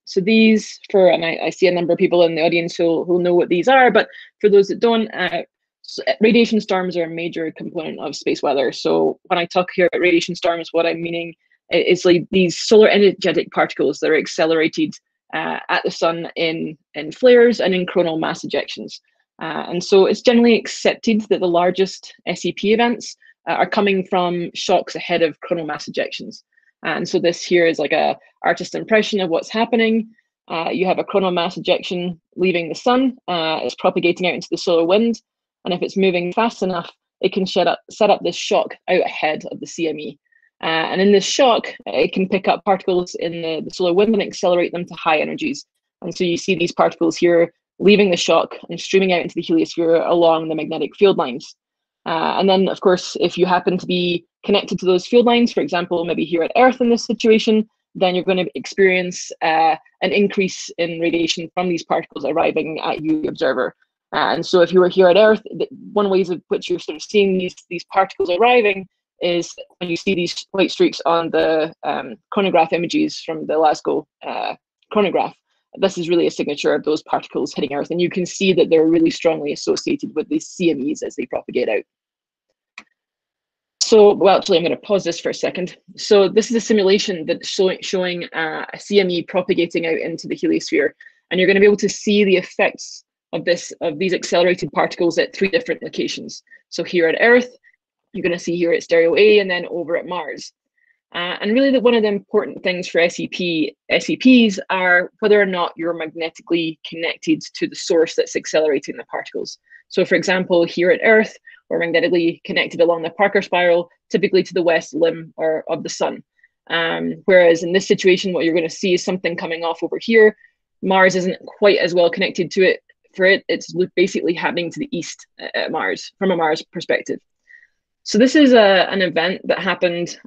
So these, and I see a number of people in the audience who'll know what these are, but for those that don't, radiation storms are a major component of space weather. So when I talk here about radiation storms, what I'm meaning is like these solar energetic particles that are accelerated at the sun in flares and in coronal mass ejections. And so it's generally accepted that the largest SEP events are coming from shocks ahead of coronal mass ejections. And so this here is like a artist impression of what's happening. You have a coronal mass ejection leaving the sun. It's propagating out into the solar wind. And if it's moving fast enough, it can set up this shock out ahead of the CME. And in this shock, it can pick up particles in the solar wind and accelerate them to high energies. And so you see these particles here leaving the shock and streaming out into the heliosphere along the magnetic field lines. And then, of course, if you happen to be connected to those field lines, for example, maybe here at Earth in this situation, then you're going to experience an increase in radiation from these particles arriving at you, the observer. And so if you were here at Earth, one ways of which you're sort of seeing these particles arriving is when you see these white streaks on the chronograph images from the Glasgow chronograph. This is really a signature of those particles hitting Earth, and you can see that they're really strongly associated with these CMEs as they propagate out. So, well, actually, I'm going to pause this for a second. So this is a simulation that's showing a CME propagating out into the heliosphere, and you're going to be able to see the effects of these accelerated particles at 3 different locations. So here at Earth, you're going to see here at stereo A, and then over at Mars. And really, one of the important things for SEPs are whether or not you're magnetically connected to the source that's accelerating the particles. So for example, here at Earth, we're magnetically connected along the Parker spiral, typically to the west limb of the sun. Whereas in this situation, what you're going to see is something coming off over here. Mars isn't quite as well connected to it. It's basically happening to the east at Mars, from a Mars perspective. So this is an event that happened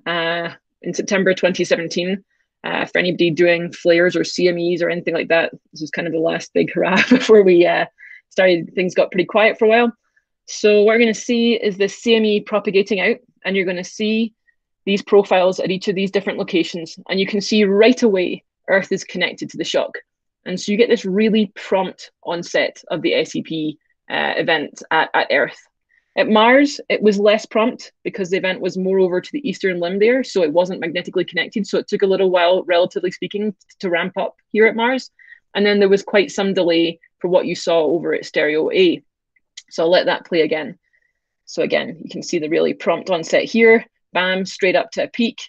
in September 2017. For anybody doing flares or CMEs or anything like that, this was kind of the last big hurrah before we things got pretty quiet for a while. So what we're going to see is this CME propagating out, and you're going to see these profiles at each of these different locations, and you can see right away Earth is connected to the shock. And so you get this really prompt onset of the SEP event at Earth. At Mars, it was less prompt because the event was more over to the eastern limb there, so it wasn't magnetically connected. So it took a little while, relatively speaking, to ramp up here at Mars. And then there was quite some delay for what you saw over at stereo A. So I'll let that play again. So again, you can see the really prompt onset here, bam, straight up to a peak.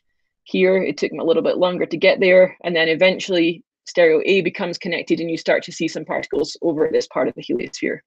Here, it took them a little bit longer to get there. And then eventually stereo A becomes connected and you start to see some particles over this part of the heliosphere.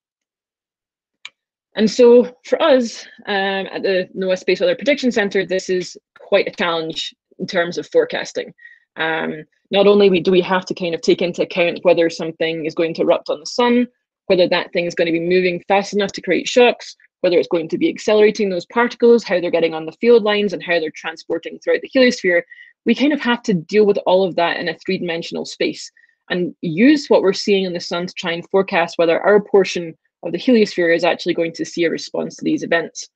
And so for us at the NOAA Space Weather Prediction Center, this is quite a challenge in terms of forecasting. Not only do we have to kind of take into account whether something is going to erupt on the sun, whether that thing is going to be moving fast enough to create shocks, whether it's going to be accelerating those particles, how they're getting on the field lines, and how they're transporting throughout the heliosphere. We kind of have to deal with all of that in a 3-dimensional space and use what we're seeing in the sun to try and forecast whether our portion of the heliosphere is actually going to see a response to these events.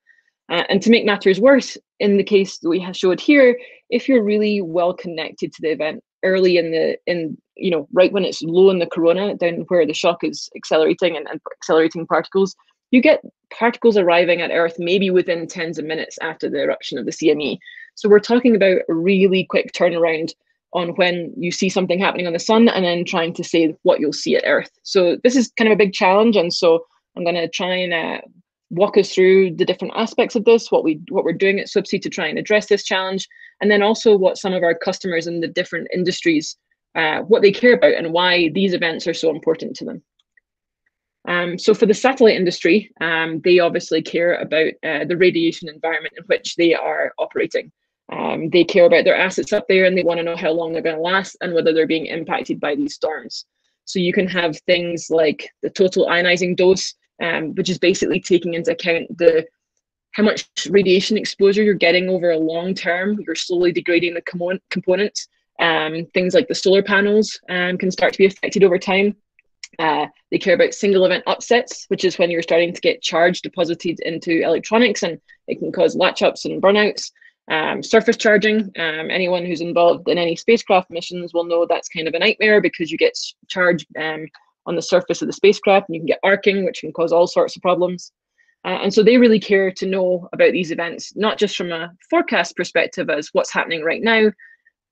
And to make matters worse, in the case that we have showed here, if you're really well connected to the event early right when it's low in the corona, down where the shock is accelerating and accelerating particles, you get particles arriving at Earth maybe within tens of minutes after the eruption of the CME. So we're talking about a really quick turnaround on when you see something happening on the sun and then trying to say what you'll see at Earth. So this is kind of a big challenge, and so I'm going to try and walk us through the different aspects of this, what we're doing at SWPC to try and address this challenge, and then also what some of our customers in the different industries, what they care about and why these events are so important to them. So for the satellite industry, they obviously care about the radiation environment in which they are operating. They care about their assets up there, and they want to know how long they're going to last and whether they're being impacted by these storms. So you can have things like the total ionizing dose, which is basically taking into account how much radiation exposure you're getting over a long term. You're slowly degrading the components. Things like the solar panels can start to be affected over time. They care about single event upsets, which is when you're starting to get charge deposited into electronics, and it can cause latch ups and burnouts. Surface charging, anyone who's involved in any spacecraft missions will know that's kind of a nightmare because you get charged on the surface of the spacecraft, and you can get arcing, which can cause all sorts of problems. And so they really care to know about these events, not just from a forecast perspective as what's happening right now,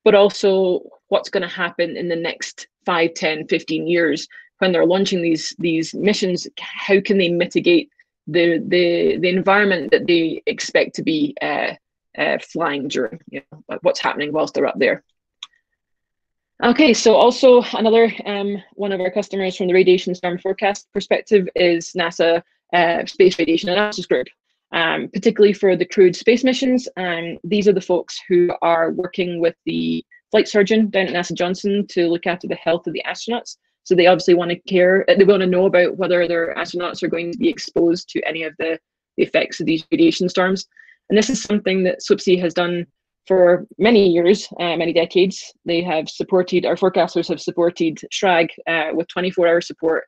but also what's going to happen in the next 5, 10, 15 years when they're launching these missions. How can they mitigate the environment that they expect to be flying during, what's happening whilst they're up there. Okay, so also another one of our customers from the radiation storm forecast perspective is NASA Space Radiation Analysis Group, particularly for the crewed space missions. These are the folks who are working with the flight surgeon down at NASA Johnson to look after the health of the astronauts. So they obviously want to care, they want to know about whether their astronauts are going to be exposed to any of the effects of these radiation storms. And this is something that SWPC has done for many years, many decades. They have supported, our forecasters have supported SRAG with 24-hour support,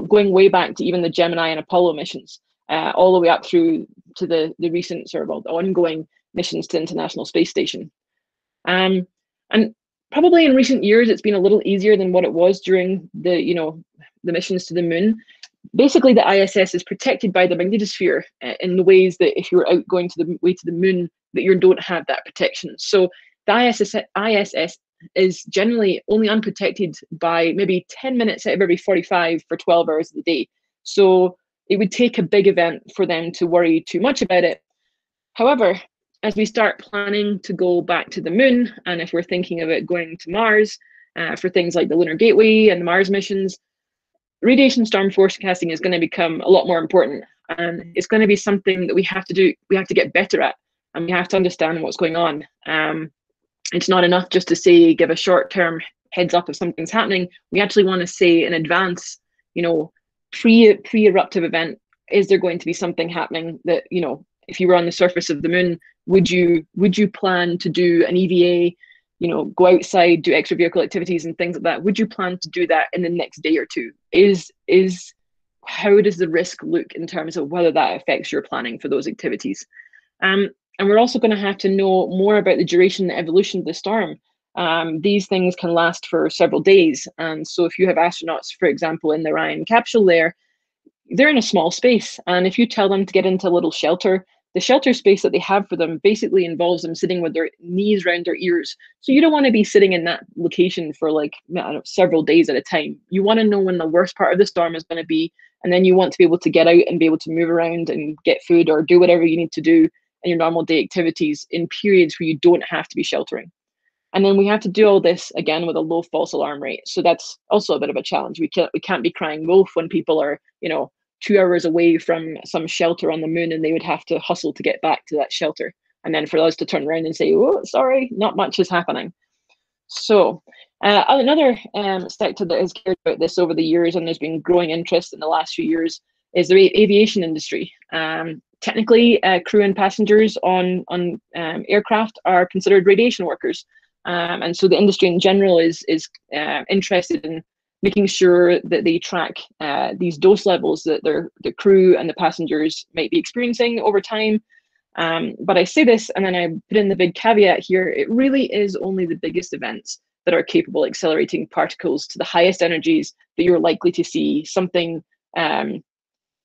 going way back to even the Gemini and Apollo missions, all the way up through to the recent sort of ongoing missions to the International Space Station. And probably in recent years, it's been a little easier than what it was during the missions to the moon. Basically, the ISS is protected by the magnetosphere in the ways that if you're out going to the moon, that you don't have that protection. So the ISS is generally only unprotected by maybe 10 minutes out of every 45 for 12 hours of the day. So it would take a big event for them to worry too much about it. However, as we start planning to go back to the moon, and if we're thinking about going to Mars for things like the Lunar Gateway and the Mars missions, radiation storm forecasting is going to become a lot more important, and it's going to be something that we have to do. We have to get better at, and we have to understand what's going on. It's not enough just to say, give a short-term heads up if something's happening. We actually want to say in advance, pre-eruptive event, is there going to be something happening that, if you were on the surface of the moon, would you plan to do an EVA, go outside, do extra vehicle activities and things like that? Would you plan to do that in the next day or two? How does the risk look in terms of whether that affects your planning for those activities? And we're also going to have to know more about the duration and evolution of the storm. These things can last for several days. And so if you have astronauts, for example, in the Orion capsule there, they're in a small space. And if you tell them to get into a little shelter, the shelter space that they have for them basically involves them sitting with their knees around their ears. So you don't want to be sitting in that location for several days at a time. You want to know when the worst part of the storm is going to be, and then you want to be able to get out and be able to move around and get food or do whatever you need to do in your normal day activities in periods where you don't have to be sheltering. And then we have to do all this again with a low false alarm rate. So that's also a bit of a challenge. We can't be crying wolf when people are, 2 hours away from some shelter on the moon, and they would have to hustle to get back to that shelter. And then for us to turn around and say, oh, sorry, not much is happening. So another sector that has cared about this over the years, and there's been growing interest in the last few years, is the aviation industry. Technically, crew and passengers on aircraft are considered radiation workers. And so the industry in general is interested in making sure that they track these dose levels that the crew and the passengers might be experiencing over time. But I say this, and then I put in the big caveat here, it really is only the biggest events that are capable of accelerating particles to the highest energies that you're likely to see something,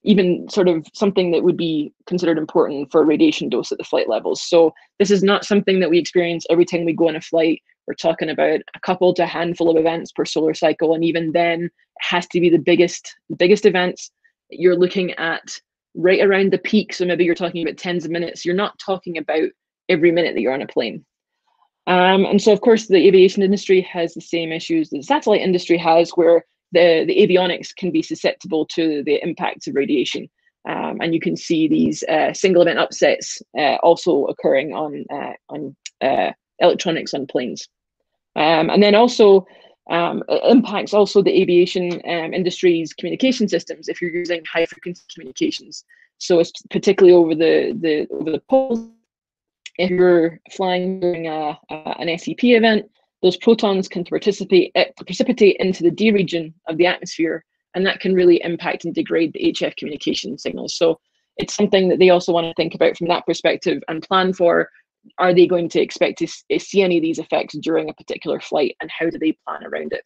even sort of something that would be considered important for a radiation dose at the flight levels. So this is not something that we experience every time we go on a flight. We're talking about a couple to a handful of events per solar cycle. And even then, it has to be the biggest events. You're looking at right around the peak. So maybe you're talking about tens of minutes. You're not talking about every minute that you're on a plane. And so, of course, the aviation industry has the same issues the satellite industry has, where the avionics can be susceptible to the impacts of radiation. And you can see these single event upsets also occurring on electronics on planes. And then also it impacts also the aviation industry's communication systems if you're using high frequency communications. So it's particularly over the poles. If you're flying during an SEP event, those protons can precipitate into the D region of the atmosphere, and that can really impact and degrade the HF communication signals. So it's something that they also want to think about from that perspective and plan for are they going to expect to see any of these effects during a particular flight, and how do they plan around it?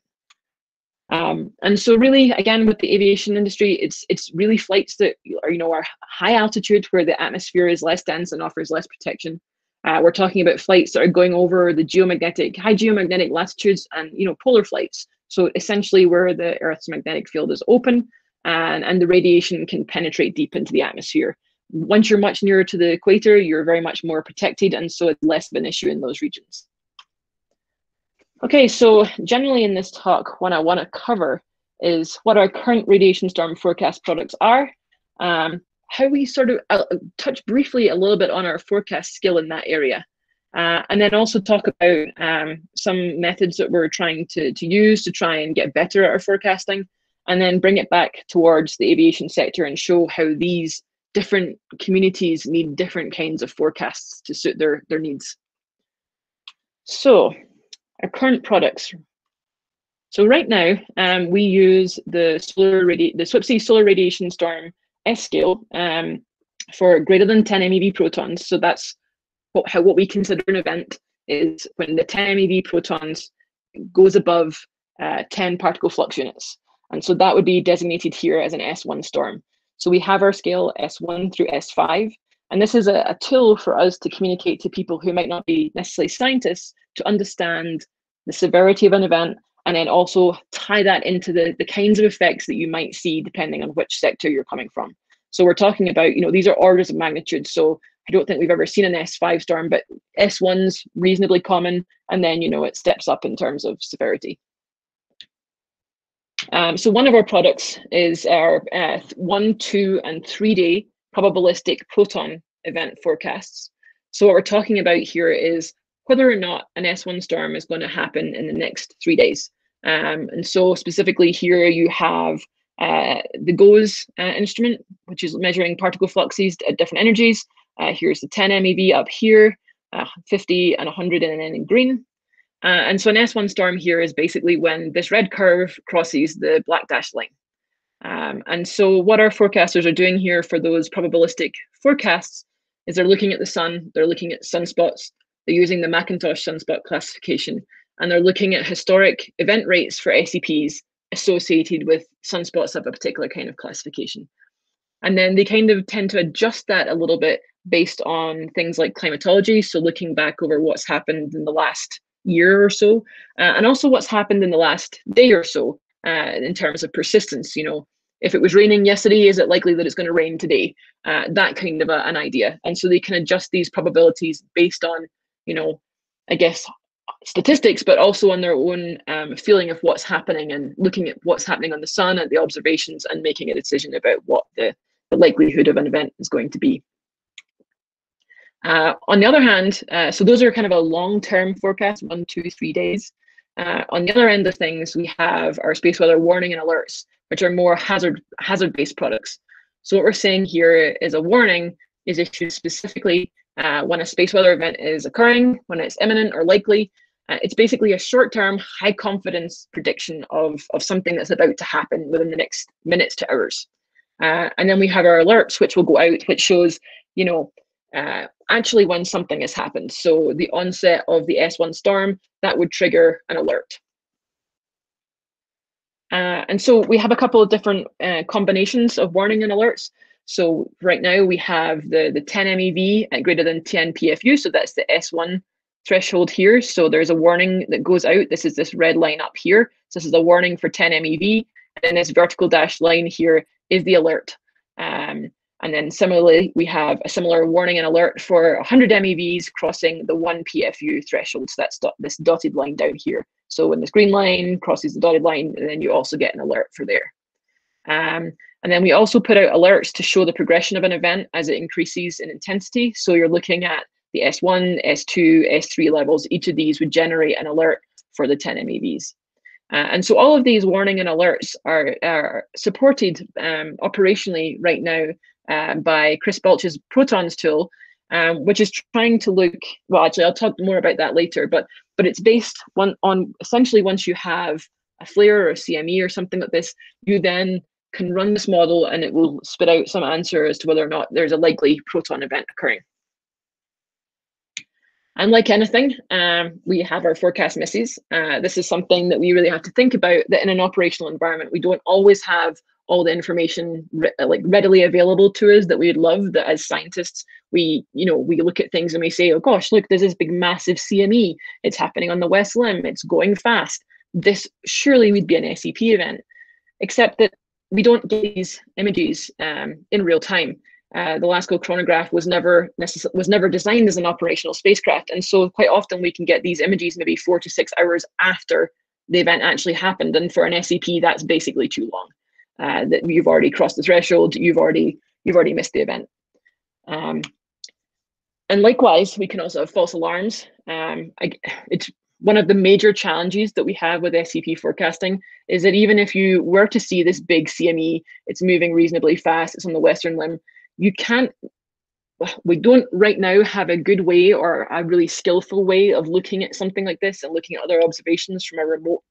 And so really, again, with the aviation industry, it's really flights that are high altitude, where the atmosphere is less dense and offers less protection. We're talking about flights that are going over the high geomagnetic latitudes, and polar flights. So essentially where the Earth's magnetic field is open, and the radiation can penetrate deep into the atmosphere. Once you're much nearer to the equator, you're very much more protected, and so it's less of an issue in those regions. Okay, so generally in this talk, what I want to cover is what our current radiation storm forecast products are, how we sort of touch briefly a little bit on our forecast skill in that area, and then also talk about some methods that we're trying to use to try and get better at our forecasting, and then bring it back towards the aviation sector and show how these different communities need different kinds of forecasts to suit their needs. So, our current products. So right now, we use the SWPC Solar Radiation Storm S scale for greater than 10 MeV protons. So that's what we consider an event, is when the 10 MeV protons goes above 10 particle flux units. And so that would be designated here as an S1 storm. So we have our scale S1 through S5. And this is a tool for us to communicate to people who might not be necessarily scientists, to understand the severity of an event, and then also tie that into the kinds of effects that you might see depending on which sector you're coming from. So we're talking about, these are orders of magnitude. So I don't think we've ever seen an S5 storm, but S1's reasonably common, and then, it steps up in terms of severity. So one of our products is our 1, 2, and 3 day probabilistic proton event forecasts. So what we're talking about here is whether or not an S1 storm is going to happen in the next 3 days. And so specifically here you have the GOES instrument, which is measuring particle fluxes at different energies. Here's the 10 MeV up here, 50 and 100 and then in green. And so an S1 storm here is basically when this red curve crosses the black dashed line. And so what our forecasters are doing here for those probabilistic forecasts is they're looking at the sun, they're looking at sunspots, they're using the Macintosh sunspot classification, and they're looking at historic event rates for SEPs associated with sunspots of a particular kind of classification. And then they kind of tend to adjust that a little bit based on things like climatology, so looking back over what's happened in the last year or so, and also what's happened in the last day or so in terms of persistence. If it was raining yesterday, is it likely that it's going to rain today? That kind of an idea. And so they can adjust these probabilities based on, I guess, statistics, but also on their own feeling of what's happening, and looking at what's happening on the sun and the observations, and making a decision about what the likelihood of an event is going to be. On the other hand, so those are kind of a long-term forecast, 1, 2, 3 days. On the other end of things, we have our space weather warning and alerts, which are more hazard-based products. So what we're saying here is a warning is issued specifically when a space weather event is occurring, when it's imminent or likely. It's basically a short-term, high-confidence prediction of something that's about to happen within the next minutes to hours. And then we have our alerts, which will go out, which shows, actually when something has happened. So the onset of the S1 storm, that would trigger an alert. And so we have a couple of different combinations of warning and alerts. So right now we have the 10 MeV at greater than 10 PFU. So that's the S1 threshold here. So there's a warning that goes out. This is this red line up here. So this is a warning for 10 MeV. And then this vertical dashed line here is the alert. And then similarly, we have a similar warning and alert for 100 MeVs crossing the 1 PFU threshold. So that's this dotted line down here. So when this green line crosses the dotted line, then you also get an alert for there. And then we also put out alerts to show the progression of an event as it increases in intensity. So you're looking at the S1, S2, S3 levels. Each of these would generate an alert for the 10 MeVs. And so all of these warning and alerts are supported operationally right now by Chris Balch's Protons tool, which is trying to look, well, actually, I'll talk more about that later, but it's based on essentially once you have a flare or a CME or something like this, you then can run this model and it will spit out some answer as to whether or not there's a likely proton event occurring. And like anything, we have our forecast misses. This is something that we really have to think about, that in an operational environment, we don't always have all the information readily available to us that we'd love. That as scientists, we look at things and we say, oh gosh, look, there's this big massive CME. It's happening on the west limb. It's going fast. This surely would be an SEP event, except that we don't get these images in real time. The LASCO chronograph was never designed as an operational spacecraft, and so quite often we can get these images maybe 4 to 6 hours after the event actually happened. And for an SEP, that's basically too long. That you've already crossed the threshold, you've already missed the event. And likewise, we can also have false alarms. It's one of the major challenges that we have with SEP forecasting is that even if you were to see this big CME, it's moving reasonably fast, it's on the western limb, we don't right now have a good way or a really skillful way of looking at something like this and looking at other observations from a remote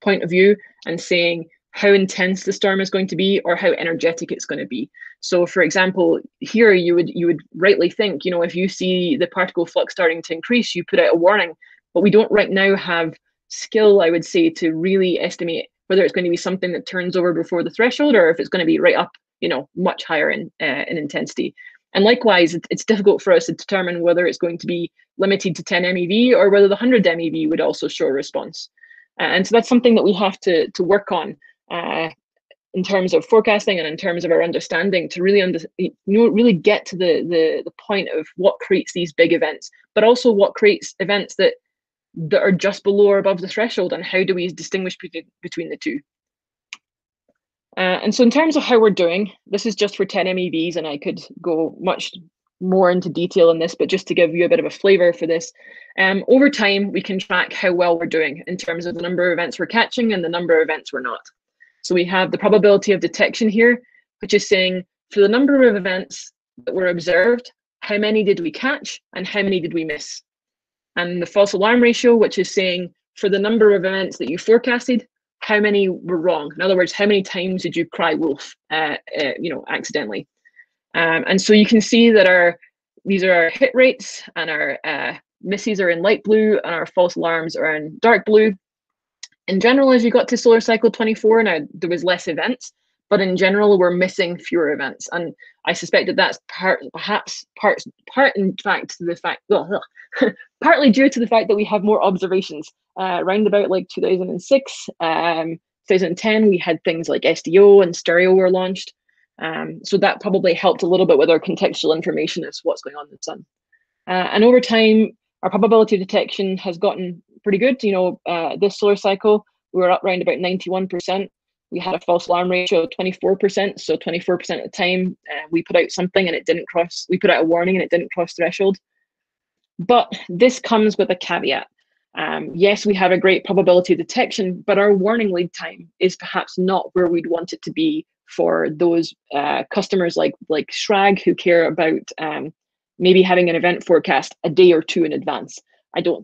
point of view and saying how intense the storm is going to be or how energetic it's going to be. So for example, here you would rightly think, if you see the particle flux starting to increase, you put out a warning. But we don't right now have skill, I would say, to really estimate whether it's going to be something that turns over before the threshold or if it's going to be right up, much higher in intensity. And likewise, it's difficult for us to determine whether it's going to be limited to 10 MeV or whether the 100 MeV would also show a response. And so that's something that we have to work on in terms of forecasting and in terms of our understanding to really really get to the point of what creates these big events, but also what creates events that are just below or above the threshold, and how do we distinguish between the two. And so in terms of how we're doing, this is just for 10 MeVs, and I could go much more into detail in this, but just to give you a bit of a flavor for this, over time, we can track how well we're doing in terms of the number of events we're catching and the number of events we're not. So we have the probability of detection here, which is saying for the number of events that were observed, how many did we catch and how many did we miss? And the false alarm ratio, which is saying for the number of events that you forecasted, how many were wrong? In other words, how many times did you cry wolf, accidentally? And so you can see that these are our hit rates, and our misses are in light blue, and our false alarms are in dark blue. In general, as you got to solar cycle 24, now there was less events, but in general, we're missing fewer events. And I suspect that that's partly due to the fact that we have more observations. Round about like 2006, 2010, we had things like SDO and stereo were launched. So that probably helped a little bit with our contextual information as what's going on in the sun. And over time, our probability of detection has gotten pretty good. This solar cycle, we were up around about 91%. We had a false alarm ratio of 24%. So 24% of the time, we put out something and it didn't cross. We put out a warning and it didn't cross threshold. But this comes with a caveat. Yes, we have a great probability of detection, but our warning lead time is perhaps not where we'd want it to be for those customers like Schrag who care about maybe having an event forecast a day or two in advance.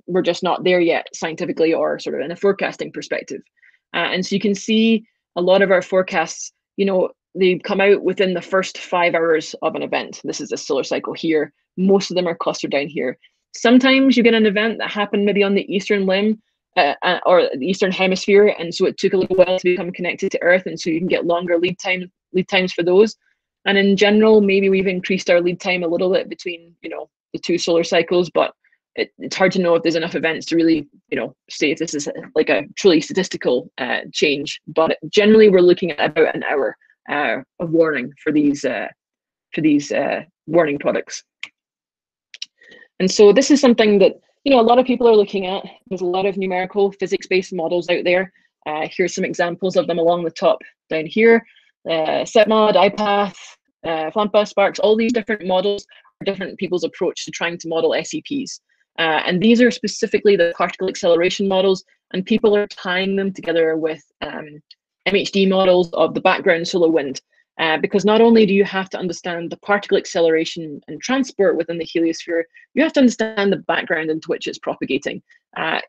We're just not there yet scientifically or sort of in a forecasting perspective. And so you can see a lot of our forecasts, they come out within the first 5 hours of an event. This is a solar cycle here. Most of them are clustered down here. Sometimes you get an event that happened maybe on the eastern limb or the eastern hemisphere, and so it took a little while to become connected to Earth, and so you can get longer lead times for those. And in general, maybe we've increased our lead time a little bit between the two solar cycles, but it's hard to know if there's enough events to really say if this is like a truly statistical change. But generally, we're looking at about an hour of warning for these warning products. And so this is something that a lot of people are looking at. There's a lot of numerical physics-based models out there. Here's some examples of them along the top down here. SEPMOD, IPATH, FLAMPA, Sparks, all these different models are different people's approach to trying to model SEPs. And these are specifically the particle acceleration models, and people are tying them together with MHD models of the background solar wind. Because not only do you have to understand the particle acceleration and transport within the heliosphere, you have to understand the background into which it's propagating.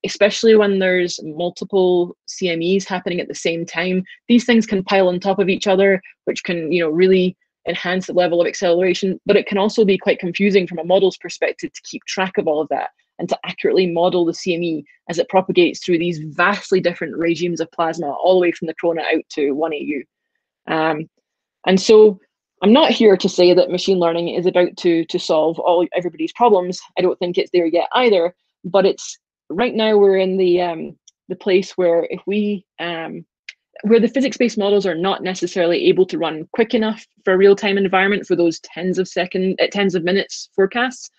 Especially when there's multiple CMEs happening at the same time, these things can pile on top of each other, which can really enhance the level of acceleration, but it can also be quite confusing from a model's perspective to keep track of all of that and to accurately model the CME as it propagates through these vastly different regimes of plasma, all the way from the corona out to 1 AU. And so I'm not here to say that machine learning is about to solve everybody's problems. I don't think it's there yet either, but it's right now we're in the place where if we where the physics-based models are not necessarily able to run quick enough for a real-time environment for those tens of minutes forecasts.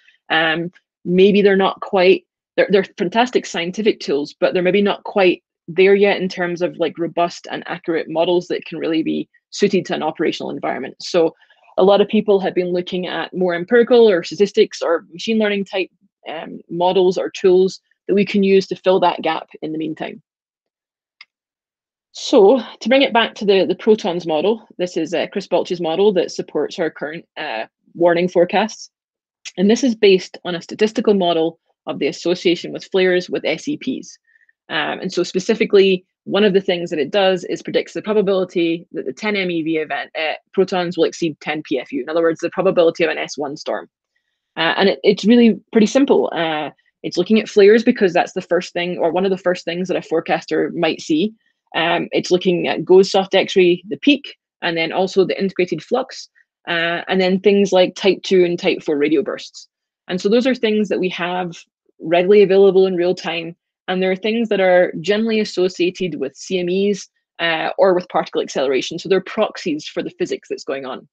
Maybe they're not quite, they're fantastic scientific tools, but they're maybe not quite there yet in terms of like robust and accurate models that can really be suited to an operational environment. So a lot of people have been looking at more empirical or statistics or machine learning type models or tools that we can use to fill that gap in the meantime. So to bring it back to the Protons model, this is Chris Balch's model that supports our current warning forecasts. And this is based on a statistical model of the association with flares with SEPs. And so specifically, one of the things that it does is predicts the probability that the 10 MeV event protons will exceed 10 PFU. In other words, the probability of an S1 storm. And it's really pretty simple. It's looking at flares because that's the first thing, or one of the first things that a forecaster might see. It's looking at GOES soft X-ray, the peak, and then also the integrated flux, and then things like type 2 and type 4 radio bursts. And so those are things that we have readily available in real time. And there are things that are generally associated with CMEs or with particle acceleration. So they're proxies for the physics that's going on.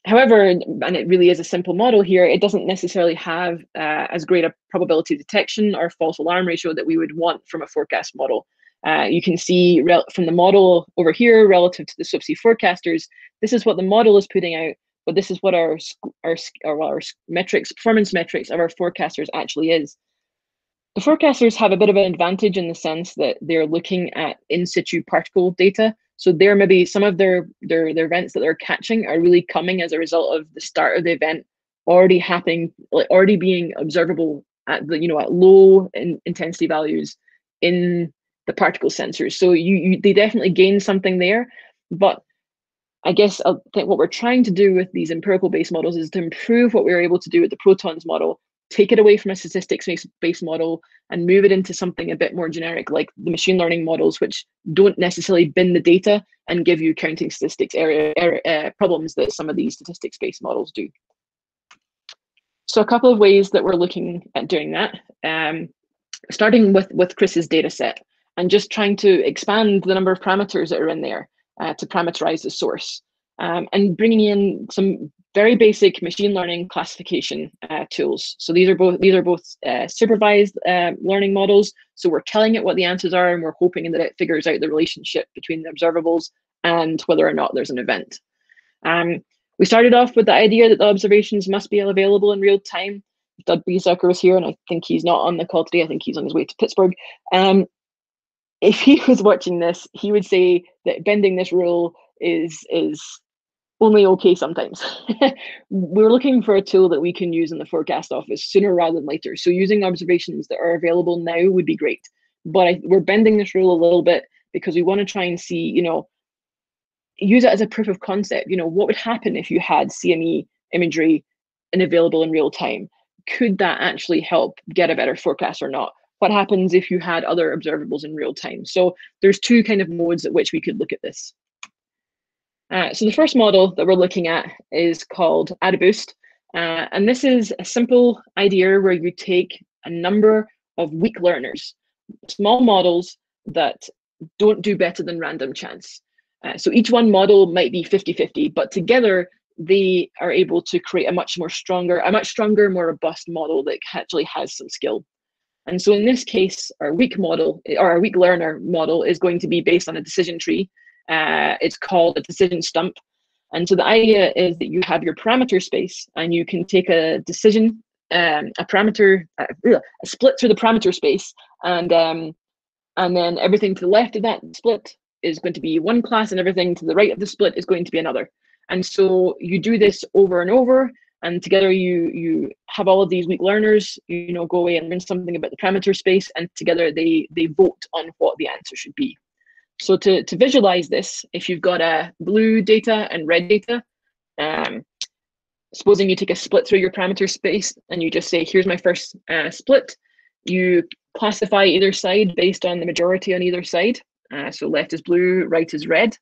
However, and it really is a simple model here, it doesn't necessarily have as great a probability detection or false alarm ratio that we would want from a forecast model. You can see from the model over here relative to the SWPC forecasters, this is what the model is putting out, but this is what our metrics, performance metrics of our forecasters actually is. The forecasters have a bit of an advantage in the sense that they're looking at in situ particle data. So there maybe some of their events that they're catching are really coming as a result of the start of the event already happening, like already being observable at the at low intensity values in the particle sensors. So they definitely gain something there. But I guess I think what we're trying to do with these empirical based models is to improve what we were able to do with the Protons model, take it away from a statistics-based model and move it into something a bit more generic, like the machine learning models, which don't necessarily bin the data and give you counting statistics problems that some of these statistics-based models do. So a couple of ways that we're looking at doing that, starting with Chris's data set and just trying to expand the number of parameters that are in there to parameterize the source, and bringing in some very basic machine learning classification tools. So these are both supervised learning models. So we're telling it what the answers are, and we're hoping that it figures out the relationship between the observables and whether or not there's an event. We started off with the idea that the observations must be available in real time. Doug Biesecker was here, and I think he's not on the call today. I think he's on his way to Pittsburgh. If he was watching this, he would say that bending this rule is only okay sometimes. We're looking for a tool that we can use in the forecast office sooner rather than later. So using observations that are available now would be great. But we're bending this rule a little bit because we want to try and see, use it as a proof of concept. What would happen if you had CME imagery and available in real time? Could that actually help get a better forecast or not? What happens if you had other observables in real time? So there's two kind of modes at which we could look at this. So the first model that we're looking at is called Adaboost. And this is a simple idea where you take a number of weak learners, small models that don't do better than random chance. So each one model might be 50-50, but together they are able to create a much stronger, more robust model that actually has some skill. And so in this case, our weak learner model is going to be based on a decision tree. It's called a decision stump. And so the idea is that you have your parameter space and you can take a decision, a split through the parameter space, and then everything to the left of that split is going to be one class and everything to the right of the split is going to be another. And so you do this over and over, and together you have all of these weak learners, go away and learn something about the parameter space, and together they vote on what the answer should be. So to visualize this, if you've got blue data and red data, supposing you take a split through your parameter space and you just say, here's my first split. You classify either side based on the majority on either side. So left is blue, right is red.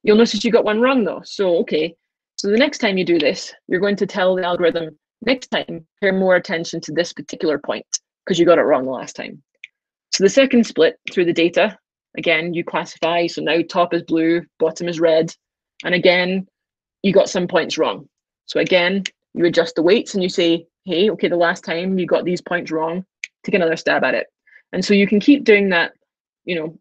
You'll notice you got one wrong though. So, okay. So the next time you do this, you're going to tell the algorithm, next time, pay more attention to this particular point because you got it wrong the last time. So the second split through the data, again, you classify. So now top is blue, bottom is red. And again, you got some points wrong. So again, you adjust the weights and you say, hey, okay, the last time you got these points wrong, take another stab at it. And so you can keep doing that, you know,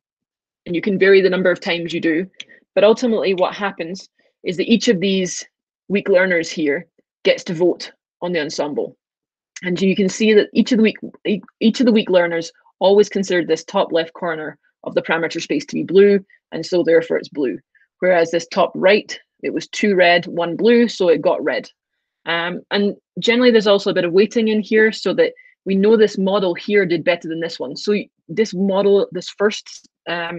and you can vary the number of times you do. But ultimately what happens is that each of these weak learners here gets to vote on the ensemble. And you can see that each of the weak learners always considered this top left corner of the parameter space to be blue, and so therefore it's blue. Whereas this top right, it was 2 red, 1 blue, so it got red. And generally there's also a bit of weighting in here so that we know this model here did better than this one. So this model, this first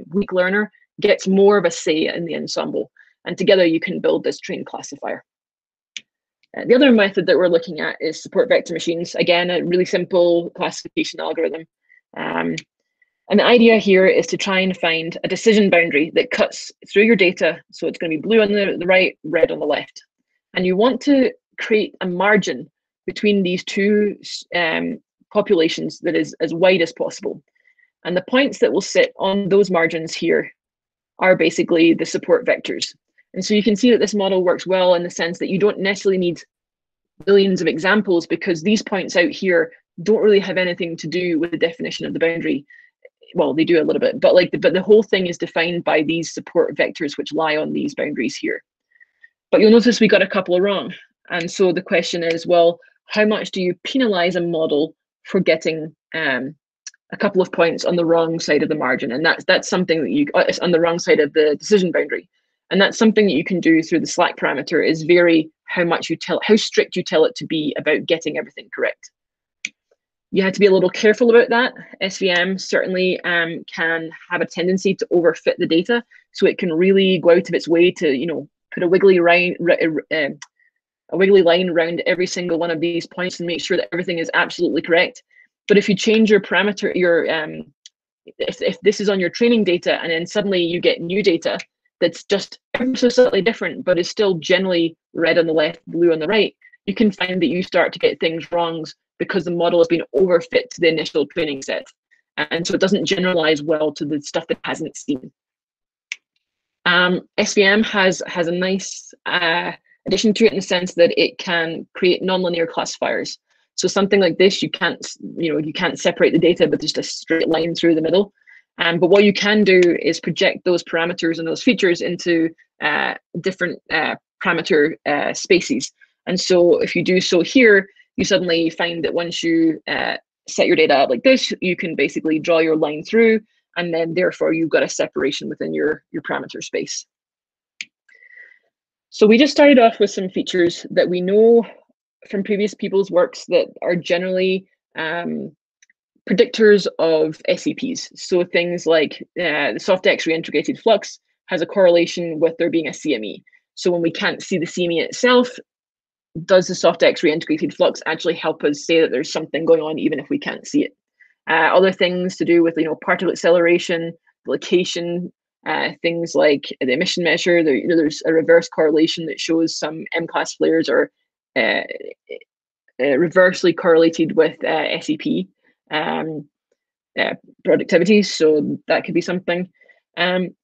weak learner gets more of a say in the ensemble. And together you can build this trained classifier. The other method that we're looking at is support vector machines. Again, a really simple classification algorithm. And the idea here is to try and find a decision boundary that cuts through your data. So it's going to be blue on the right, red on the left. And you want to create a margin between these two populations that is as wide as possible. And the points that will sit on those margins here are basically the support vectors. And so you can see that this model works well in the sense that you don't necessarily need billions of examples because these points out here don't really have anything to do with the definition of the boundary. Well, they do a little bit, but the whole thing is defined by these support vectors which lie on these boundaries here. But you'll notice we got a couple wrong. And so the question is, well, how much do you penalize a model for getting a couple of points on the wrong side of the margin? And that's something that you, on the wrong side of the decision boundary. And that's something that you can do through the slack parameter is vary how strict you tell it to be about getting everything correct. You have to be a little careful about that. SVM certainly can have a tendency to overfit the data. So it can really go out of its way to, you know, put a wiggly line around every single one of these points and make sure that everything is absolutely correct. But if you change your parameter, if this is on your training data and then suddenly you get new data that's just ever so slightly different, but is still generally red on the left, blue on the right, you can find that you start to get things wrong because the model has been overfit to the initial training set. And so it doesn't generalize well to the stuff that it hasn't seen. SVM has a nice addition to it in the sense that it can create nonlinear classifiers. So something like this, you can't separate the data with just a straight line through the middle. But what you can do is project those parameters and those features into different parameter spaces. And so if you do so here, you suddenly find that once you set your data up like this, you can basically draw your line through, and then therefore you've got a separation within your parameter space. So we just started off with some features that we know from previous people's works that are generally predictors of SEPs. So things like the soft X reintegrated flux has a correlation with there being a CME. So when we can't see the CME itself, does the soft X reintegrated flux actually help us say that there's something going on even if we can't see it? Other things to do with particle acceleration, location, things like the emission measure. There's a reverse correlation that shows some M-class flares are reversely correlated with SEP productivity, so that could be something. And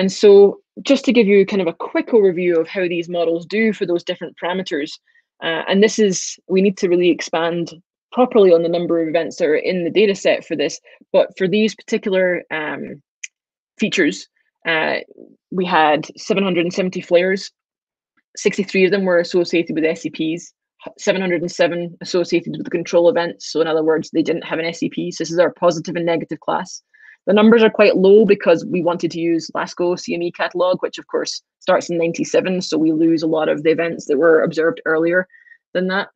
so just to give you kind of a quick overview of how these models do for those different parameters, and this is, we need to really expand properly on the number of events that are in the data set for this, but for these particular features, we had 770 flares, 63 of them were associated with SEPs, 707 associated with the control events. So in other words, they didn't have an SEP. So this is our positive and negative class. The numbers are quite low because we wanted to use LASCO CME catalog, which of course starts in 97. So we lose a lot of the events that were observed earlier than that.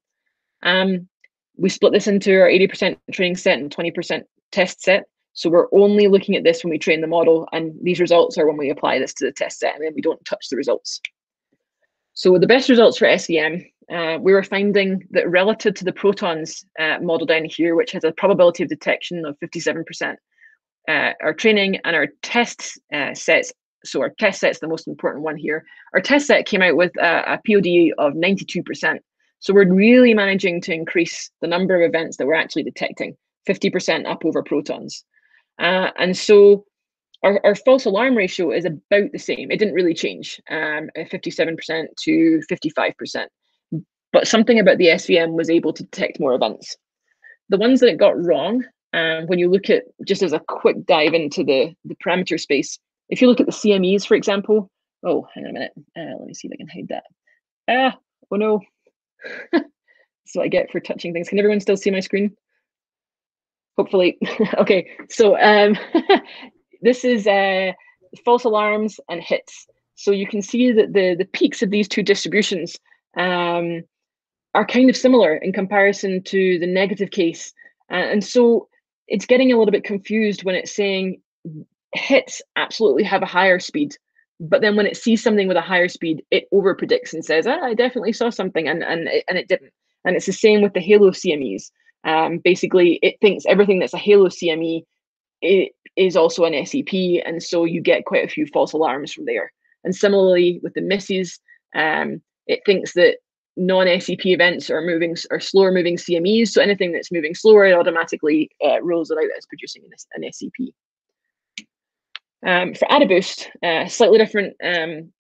We split this into our 80% training set and 20% test set. So we're only looking at this when we train the model, and these results are when we apply this to the test set, and then we don't touch the results. So the best results for SVM we were finding that relative to the Protons model down here, which has a probability of detection of 57%, our training and our test sets, so our test set's the most important one here, our test set came out with a POD of 92%. So we're really managing to increase the number of events that we're actually detecting, 50% up over Protons. And so our false alarm ratio is about the same. It didn't really change, 57% to 55%. But something about the SVM was able to detect more events. The ones that it got wrong, when you look at, just as a quick dive into the parameter space, if you look at the CMEs, for example, oh, hang on a minute. Let me see if I can hide that. Oh no. That's what I get for touching things. Can everyone still see my screen? Hopefully. Okay, so this is false alarms and hits. So you can see that the peaks of these two distributions are kind of similar in comparison to the negative case. And so it's getting a little bit confused when it's saying hits absolutely have a higher speed, but then when it sees something with a higher speed, it over predicts and says, I definitely saw something, and it didn't. And it's the same with the HALO CMEs. Basically, it thinks everything that's a HALO CME is also an SEP, and so you get quite a few false alarms from there. And similarly with the misses, it thinks that non-SEP events are slower moving CMEs, so anything that's moving slower, it automatically rules it out as producing an SEP. For Adaboost, slightly different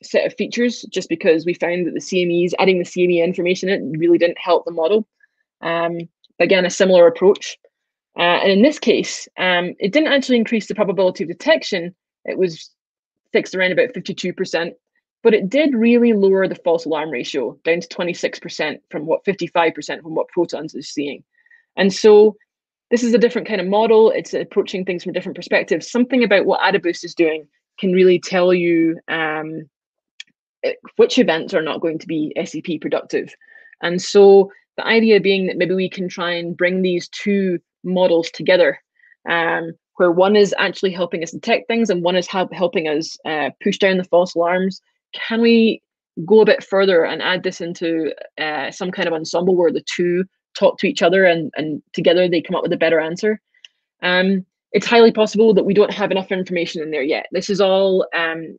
set of features, just because we found that the CMEs, adding the CME information in it really didn't help the model. Again, a similar approach. And in this case, it didn't actually increase the probability of detection. It was fixed around about 52%, but it did really lower the false alarm ratio down to 26% from what 55% from what Protons is seeing. And so this is a different kind of model. It's approaching things from a different perspective. Something about what Adaboost is doing can really tell you which events are not going to be SEP productive. And so the idea being that maybe we can try and bring these two models together, where one is actually helping us detect things and one is helping us push down the false alarms. Can we go a bit further and add this into some kind of ensemble where the two talk to each other and together they come up with a better answer? It's highly possible that we don't have enough information in there yet. This is all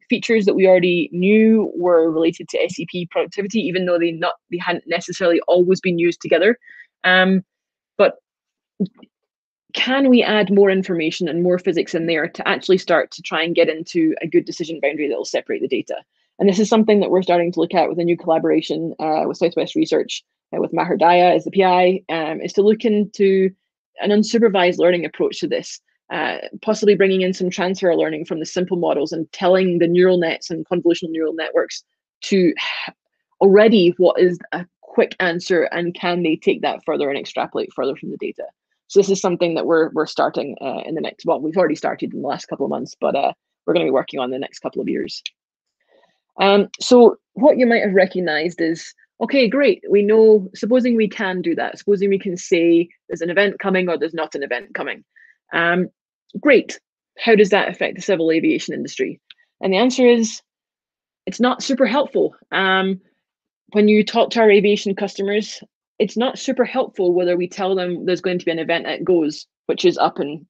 features that we already knew were related to SEP productivity, even though they hadn't necessarily always been used together. But can we add more information and more physics in there to actually start to try and get into a good decision boundary that will separate the data? And this is something that we're starting to look at with a new collaboration with Southwest Research, with Maher Daya as the PI, is to look into an unsupervised learning approach to this, possibly bringing in some transfer learning from the simple models and telling the neural nets and convolutional neural networks to already what is a quick answer, and can they take that further and extrapolate further from the data? So this is something that we're starting in the next, well, we've already started in the last couple of months, but we're going to be working on the next couple of years. So what you might have recognized is, okay, great, we know, supposing we can do that, supposing we can say there's an event coming or there's not an event coming. Great, how does that affect the civil aviation industry? And the answer is, it's not super helpful. When you talk to our aviation customers, it's not super helpful whether we tell them there's going to be an event at GOES, which is up in,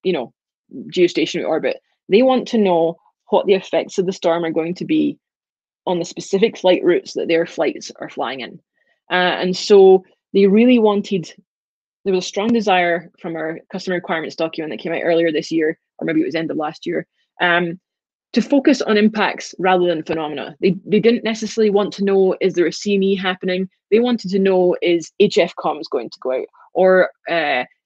geostationary orbit. They want to know what the effects of the storm are going to be on the specific flight routes that their flights are flying in. And so they really wanted, there was a strong desire from our customer requirements document that came out earlier this year, or maybe it was end of last year, to focus on impacts rather than phenomena. They didn't necessarily want to know, is there a CME happening? They wanted to know, is HF comms going to go out? Or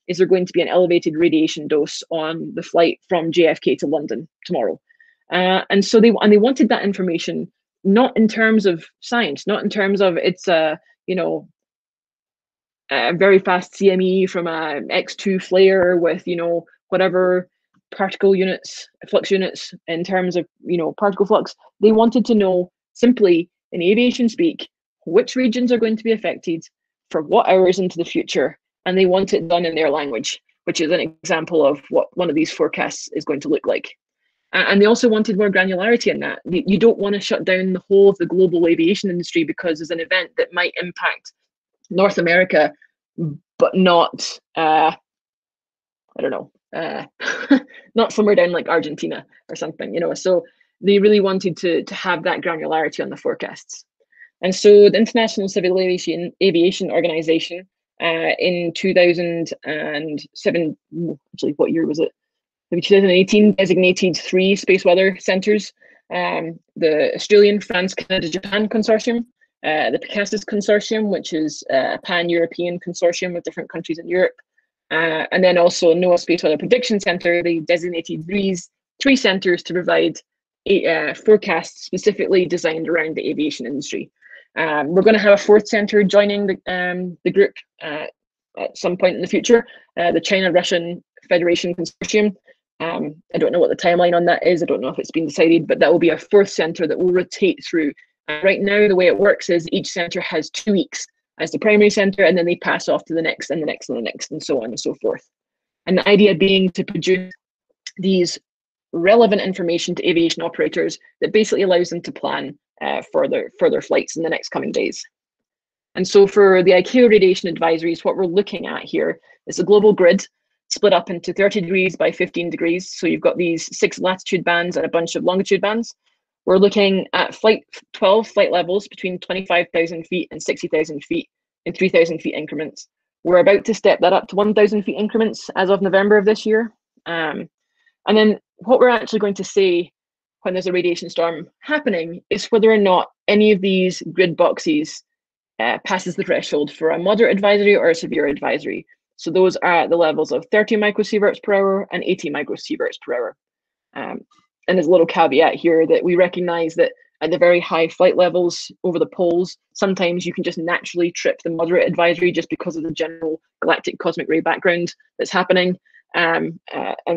is there going to be an elevated radiation dose on the flight from JFK to London tomorrow? And so they wanted that information, not in terms of science, not in terms of it's a very fast CME from a X2 flare with whatever particle units, flux units in terms of particle flux. They wanted to know simply in aviation speak which regions are going to be affected for what hours into the future, and they want it done in their language, which is an example of what one of these forecasts is going to look like. And they also wanted more granularity in that. You don't want to shut down the whole of the global aviation industry because there's an event that might impact North America, but not, I don't know, not somewhere down like Argentina or something, you know. So they really wanted to have that granularity on the forecasts. And so the International Civil Aviation Organization in 2007, actually, what year was it? Maybe 2018, designated 3 space weather centers: the Australian, France, Canada, Japan consortium, the Pegasus consortium, which is a pan-European consortium with different countries in Europe, and then also NOAA Space Weather Prediction Center. They designated 3 centers to provide forecasts specifically designed around the aviation industry. We're going to have a 4th center joining the group at some point in the future, the China-Russian Federation Consortium. I don't know what the timeline on that is. I don't know if it's been decided, but that will be a 4th center that will rotate through. Right now, the way it works is each center has 2 weeks as the primary center, and then they pass off to the next and the next and the next, and so on and so forth. And the idea being to produce these relevant information to aviation operators that basically allows them to plan further flights in the next coming days. And so for the ICAO radiation advisories, what we're looking at here is a global grid split up into 30 degrees by 15 degrees. So you've got these 6 latitude bands and a bunch of longitude bands. We're looking at 12 flight levels between 25,000 feet and 60,000 feet in 3,000 feet increments. We're about to step that up to 1,000 feet increments as of November of this year. And then what we're actually going to say when there's a radiation storm happening is whether or not any of these grid boxes passes the threshold for a moderate advisory or a severe advisory. So those are at the levels of 30 microsieverts per hour and 80 microsieverts per hour. And there's a little caveat here that we recognize that at the very high flight levels over the poles, sometimes you can just naturally trip the moderate advisory just because of the general galactic cosmic ray background that's happening, and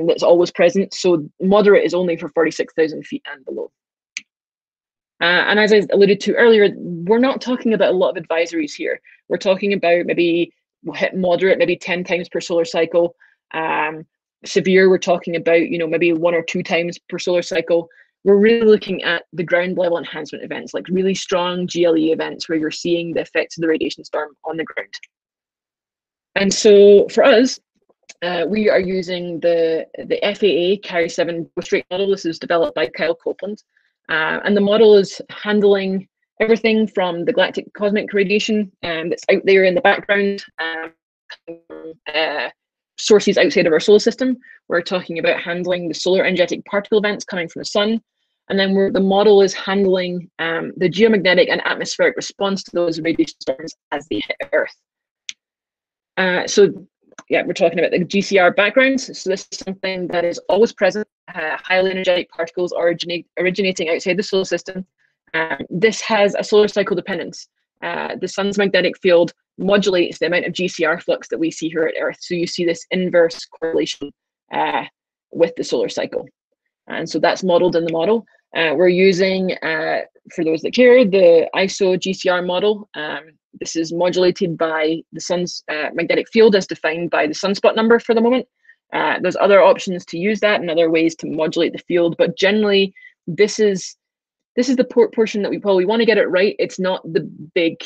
that's always present. So moderate is only for 46,000 feet and below. And as I alluded to earlier, we're not talking about a lot of advisories here. We're talking about maybe we'll hit moderate, maybe 10 times per solar cycle. Severe, we're talking about, you know, maybe 1 or 2 times per solar cycle. We're really looking at the ground level enhancement events, like really strong GLE events where you're seeing the effects of the radiation storm on the ground. And so for us, we are using the FAA Carry 7 ghost rate model. This is developed by Kyle Copeland. And the model is handling everything from the galactic cosmic radiation that's out there in the background, sources outside of our solar system. We're talking about handling the solar energetic particle events coming from the sun. And then the model is handling the geomagnetic and atmospheric response to those radiation storms as they hit Earth. So yeah, we're talking about the GCR backgrounds. So this is something that is always present, highly energetic particles originating outside the solar system. This has a solar cycle dependence. The sun's magnetic field modulates the amount of GCR flux that we see here at Earth. So you see this inverse correlation with the solar cycle. And so that's modeled in the model. We're using, for those that care, the ISO GCR model. This is modulated by the sun's magnetic field as defined by the sunspot number for the moment. There's other options to use that and other ways to modulate the field, but generally this is the portion that we probably want to get it right. It's not the big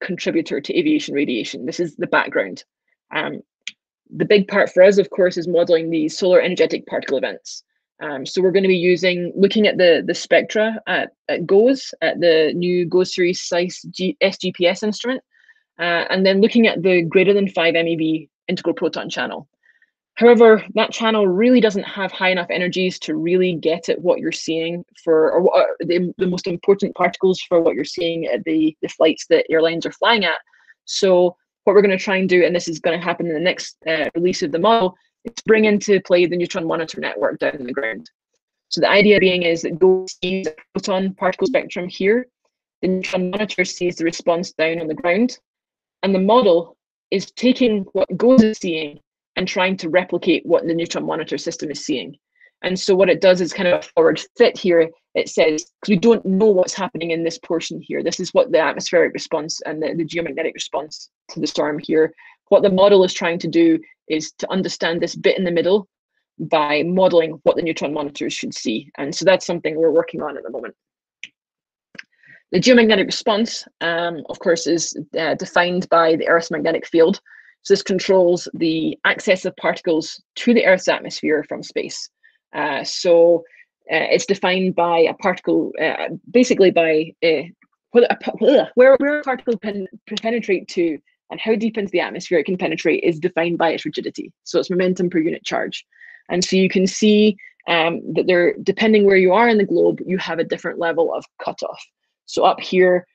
contributor to aviation radiation. This is the background. The big part for us, of course, is modeling these solar energetic particle events. So we're going to be looking at the spectra at GOES, at the new GOES Series SICE SGPS instrument, and then looking at the greater than 5 MeV integral proton channel. However, that channel really doesn't have high enough energies to really get at what you're seeing or the most important particles for what you're seeing at the flights that airlines are flying at. So what we're going to try and do, and this is going to happen in the next release of the model, is bring into play the neutron monitor network down in the ground. So the idea being is that GOES sees a proton particle spectrum here, the neutron monitor sees the response down on the ground, and the model is taking what GOES is seeing and trying to replicate what the neutron monitor system is seeing. And so what it does is kind of a forward fit here. It says, because we don't know what's happening in this portion here. This is what the atmospheric response and the geomagnetic response to the storm here. What the model is trying to do is to understand this bit in the middle by modeling what the neutron monitors should see. And so that's something we're working on at the moment. The geomagnetic response, of course, is defined by the Earth's magnetic field. So this controls the access of particles to the Earth's atmosphere from space. It's defined by a particle, basically by where a particle can penetrate to and how deep into the atmosphere it can penetrate is defined by its rigidity. So it's momentum per unit charge. And so you can see that they're, depending where you are in the globe, you have a different level of cutoff. So up here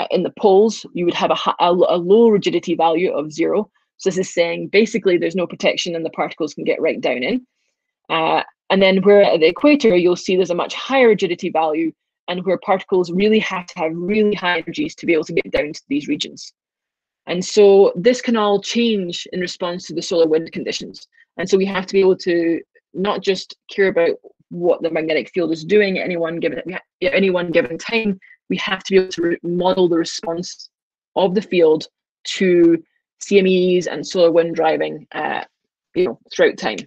in the poles, you would have a low rigidity value of 0. So this is saying basically there's no protection and the particles can get right down in. And then where at the equator, you'll see there's a much higher rigidity value and where particles really have to have really high energies to be able to get down to these regions. And so this can all change in response to the solar wind conditions. And so we have to be able to not just care about what the magnetic field is doing at any one given time, we have to be able to model the response of the field to CMEs and solar wind driving throughout time.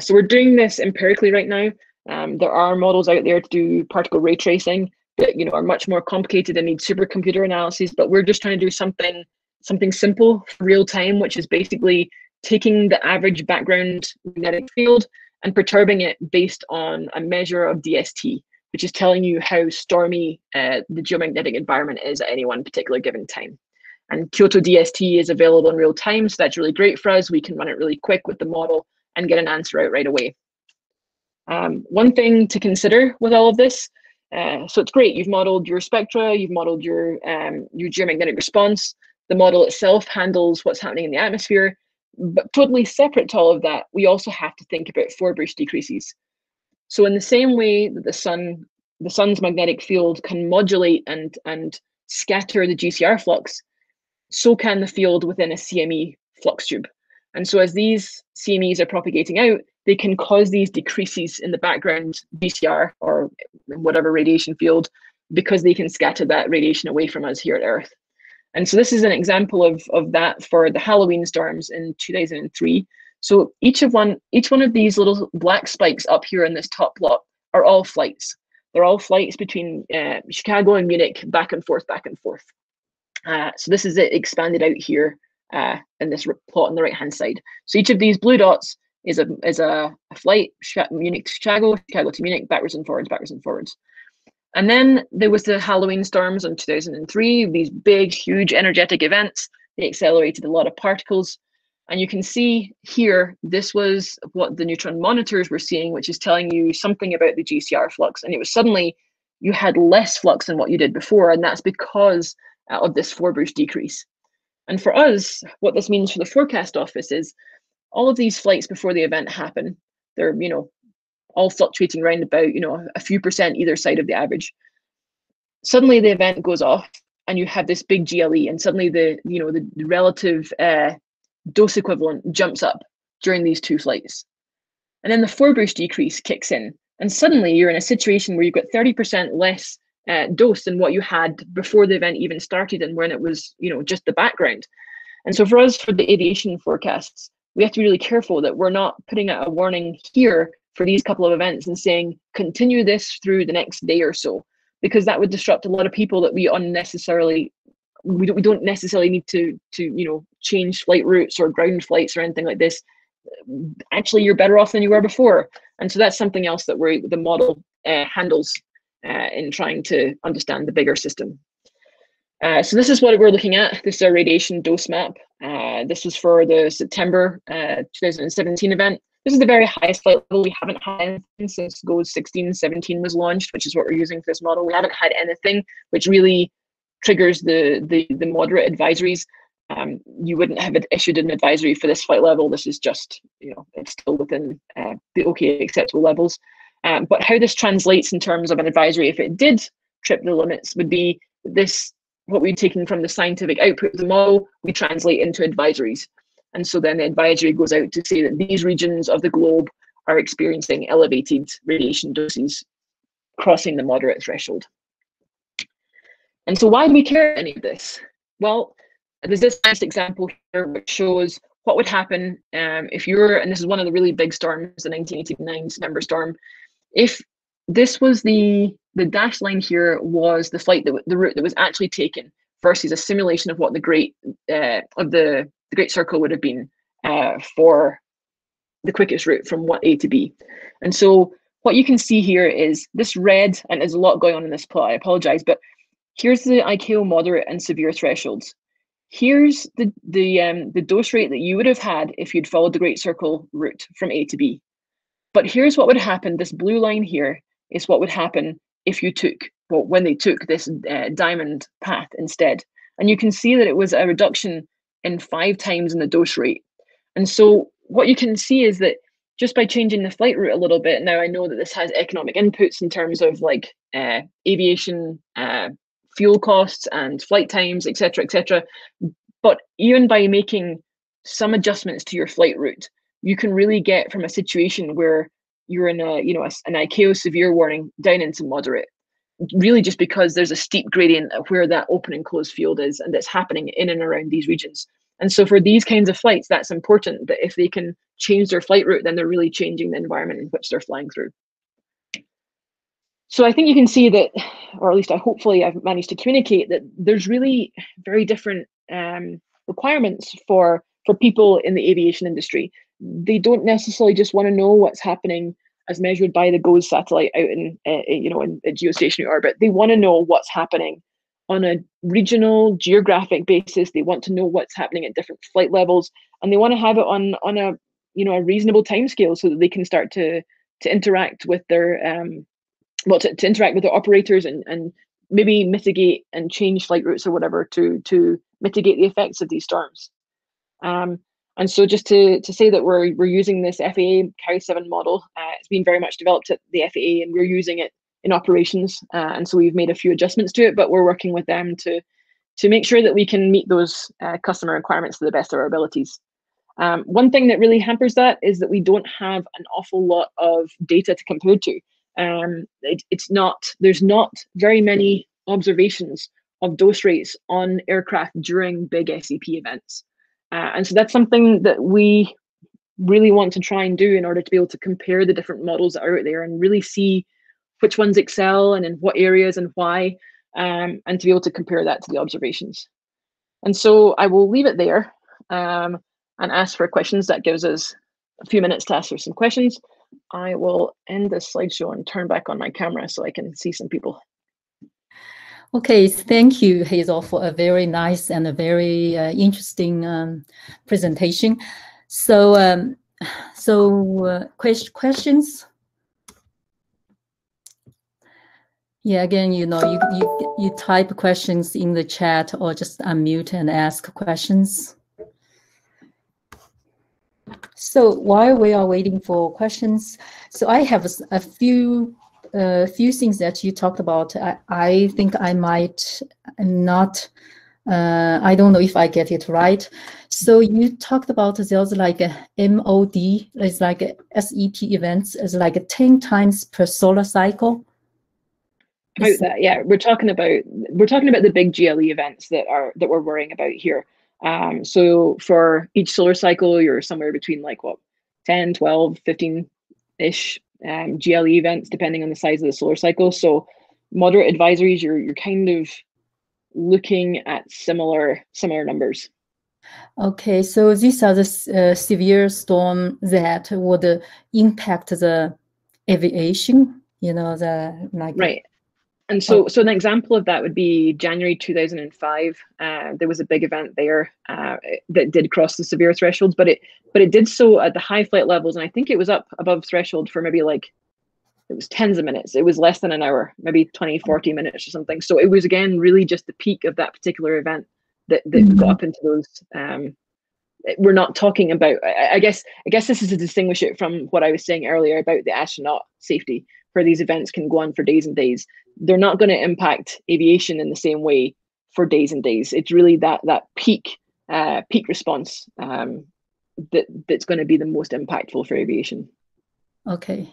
So we're doing this empirically right now. There are models out there to do particle ray tracing that are much more complicated and need supercomputer analysis, but we're just trying to do something simple for real time, which is basically taking the average background magnetic field and perturbing it based on a measure of DST, which is telling you how stormy the geomagnetic environment is at any one particular given time. And Kyoto DST is available in real time, so that's really great for us. We can run it really quick with the model and get an answer out right away. One thing to consider with all of this, so it's great, you've modeled your spectra, you've modeled your geomagnetic response, the model itself handles what's happening in the atmosphere, but totally separate to all of that, we also have to think about Forbush decreases. So in the same way that the sun's magnetic field can modulate and scatter the GCR flux, so can the field within a CME flux tube. And so as these CMEs are propagating out, they can cause these decreases in the background GCR or whatever radiation field because they can scatter that radiation away from us here at Earth. And so this is an example of that for the Halloween storms in 2003. So each one of these little black spikes up here in this top plot are all flights. They're all flights between Chicago and Munich, back and forth, back and forth. So this is it expanded out here in this plot on the right-hand side. So each of these blue dots is a flight, Munich to Chicago, Chicago to Munich, backwards and forwards, backwards and forwards. And then there was the Halloween storms in 2003, these big, huge energetic events. They accelerated a lot of particles. And you can see here, this was what the neutron monitors were seeing, which is telling you something about the GCR flux. And it was suddenly, you had less flux than what you did before. And that's because of this Forbush decrease. And for us, what this means for the forecast office is all of these flights before the event happen. They're, all fluctuating around about, a few percent either side of the average. Suddenly the event goes off and you have this big GLE, and suddenly the relative dose equivalent jumps up during these two flights. And then the Forbush decrease kicks in, and suddenly you're in a situation where you've got 30% less dose than what you had before the event even started and when it was, just the background. And so for us, for the aviation forecasts, we have to be really careful that we're not putting out a warning here for these couple of events and saying, continue this through the next day or so, because that would disrupt a lot of people that we don't necessarily need to change flight routes or ground flights or anything like this. Actually, you're better off than you were before. And so that's something else that the model handles in trying to understand the bigger system. So this is what we're looking at. This is a radiation dose map. This was for the September 2017 event. This is the very highest flight level. We haven't had anything since GOES 16-17 was launched, which is what we're using for this model. We haven't had anything which really triggers the moderate advisories. You wouldn't have issued an advisory for this flight level. This is just, it's still within the okay acceptable levels. But how this translates in terms of an advisory, if it did trip the limits, would be this, what we've taken from the scientific output of the model, we translate into advisories. And so then the advisory goes out to say that these regions of the globe are experiencing elevated radiation doses crossing the moderate threshold. And so why do we care about any of this? Well, there's this nice example here which shows what would happen if you're, and this is one of the really big storms, the 1989 September storm, if this was the the dashed line here was the flight the route that was actually taken versus a simulation of what the Great Circle would have been for the quickest route from A to B. And so what you can see here is this red, and there's a lot going on in this plot, I apologize, but here's the ICAO moderate and severe thresholds. Here's the dose rate that you would have had if you'd followed the Great Circle route from A to B. But here's what would happen. This blue line here is what would happen if you took, well, when they took this diamond path instead. And you can see that it was a reduction in 5 times in the dose rate. And so what you can see is that just by changing the flight route a little bit, now I know that this has economic inputs in terms of like aviation fuel costs and flight times, et cetera, but even by making some adjustments to your flight route, you can really get from a situation where you're in an ICAO severe warning down into moderate, really just because there's a steep gradient of where that open and closed field is, and that's happening in and around these regions. And so for these kinds of flights, that's important, that if they can change their flight route, then they're really changing the environment in which they're flying through. So I think you can see that, or at least hopefully I've managed to communicate that there's really very different requirements for people in the aviation industry. They don't necessarily just want to know what's happening as measured by the GOES satellite out in geostationary orbit. They want to know what's happening on a regional geographic basis. They want to know what's happening at different flight levels, and they want to have it on a reasonable timescale so that they can start to interact with their to interact with their operators and maybe mitigate and change flight routes or whatever to mitigate the effects of these storms. And so just to say that we're using this FAA Carry 7 model, it's been very much developed at the FAA, and we're using it in operations. And so we've made a few adjustments to it, but we're working with them to make sure that we can meet those customer requirements to the best of our abilities. One thing that really hampers that is that we don't have an awful lot of data to compare to. There's not very many observations of dose rates on aircraft during big SEP events. And so that's something that we really want to try and do in order to be able to compare the different models that are out there and really see which ones excel and in what areas and why, and to be able to compare that to the observations. And so I will leave it there and ask for questions. That gives us a few minutes to ask for some questions. I will end this slideshow and turn back on my camera so I can see some people. Okay, thank you, Hazel, for a very nice and a very interesting presentation. So, questions? Yeah, again, you type questions in the chat or just unmute and ask questions. So while we are waiting for questions, so I have a few things that you talked about. I think I might not, I don't know if I get it right. So you talked about there's like a MOD, it's like a SEP events, is like 10 times per solar cycle. About that, yeah, we're talking about the big GLE events that we're worrying about here. So for each solar cycle, you're somewhere between like 10, 12, 15-ish GLE events, depending on the size of the solar cycle. So moderate advisories, you're kind of looking at similar numbers. Okay, so these are the severe storm that would impact the aviation, right. And so an example of that would be January 2005. There was a big event there that did cross the severe thresholds, but it did so at the high flight levels, and I think it was up above threshold for maybe it was tens of minutes. It was less than an hour, maybe 20, 40 minutes or something. So it was, again, really just the peak of that particular event that got up into those. We're not talking about, I guess this is to distinguish it from what I was saying earlier about the astronaut safety, where these events can go on for days and days. They're not going to impact aviation in the same way for days and days. It's really that peak response that's going to be the most impactful for aviation. Okay.